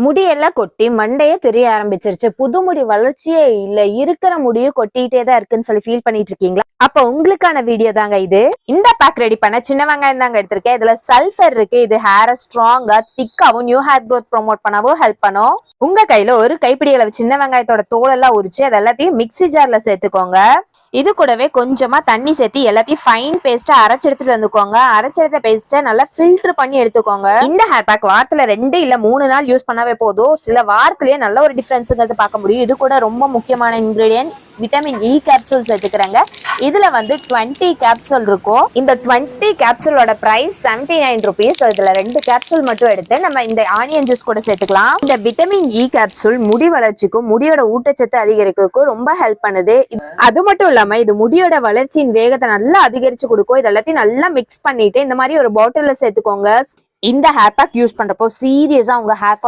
முடியெல்லாம் கொட்டி மண்டையே தெரிய ஆரம்பிச்சிருச்சு. புது முடி வளர்ச்சியே இல்ல, இருக்கிற முடியும் கொட்டிட்டே தான் இருக்குன்னு சொல்லி ஃபீல் பண்ணிட்டு இருக்கீங்களா? அப்ப உங்களுக்கான வீடியோ தாங்க இது. இந்த பேக் ரெடி பண்ண சின்ன வெங்காயம் தாங்க எடுத்திருக்கேன். இதுல சல்ஃபர் இருக்கு. இது ஹேரை ஸ்ட்ராங்கா திக்காவும் நியூ ஹேர் க்ரோத் ப்ரோமோட் பண்ணவும் ஹெல்ப் பண்ணும். உங்க கையில ஒரு கைப்பிடி அளவு சின்ன வெங்காயத்தோட தோலெல்லாம் உரிச்சு அது எல்லாத்தையும் மிக்ஸி ஜார்ல சேர்த்துக்கோங்க. இது கூடவே கொஞ்சமா தண்ணி சேர்த்து எல்லாத்தையும் ஃபைன் பேஸ்டா அரைச்சு எடுத்துட்டு வந்துக்கோங்க. அரைச்செடுத்த பேஸ்ட்டை நல்லா ஃபில்டர் பண்ணி எடுத்துக்கோங்க. இந்த ஹேர் பேக் வாரத்துல 2 இல்ல 3 நாள் யூஸ் பண்ணவே போதும். சில வாரத்திலேயே நல்ல ஒரு டிஃபரன்ஸுங்கிறது பார்க்க முடியும். இது கூட ரொம்ப முக்கியமான இன்கிரீடியன்ட் விட்டமின் இ கேப்சூல் சேர்த்துக்கிறாங்க. இதுல 20 கேப்சூல் இருக்கும். இந்த 20 கேப்சூலோட பிரைஸ் 79 rupees. இதுல 2 கேப்சூல் மட்டும் எடுத்து நம்ம இந்த ஆனியன் ஜூஸ் கூட சேர்த்துக்கலாம். இந்த விட்டமின் இ கேப்சூல் முடி வளர்ச்சிக்கும் முடியோட ஊட்டச்சத்து அதிகரிக்கிறதுக்கும் ரொம்ப ஹெல்ப் பண்ணுது. அது மட்டும் இல்லாம இது முடியோட வளர்ச்சியின் வேகத்தை நல்லா அதிகரிச்சு கொடுக்கும். இது எல்லாத்தையும் நல்லா மிக்ஸ் பண்ணிட்டு இந்த மாதிரி ஒரு பாட்டில்ல சேர்த்துக்கோங்க. இந்த ஹேர் பேக் யூஸ் பண்றப்போ சீரியஸா உங்க ஹேர்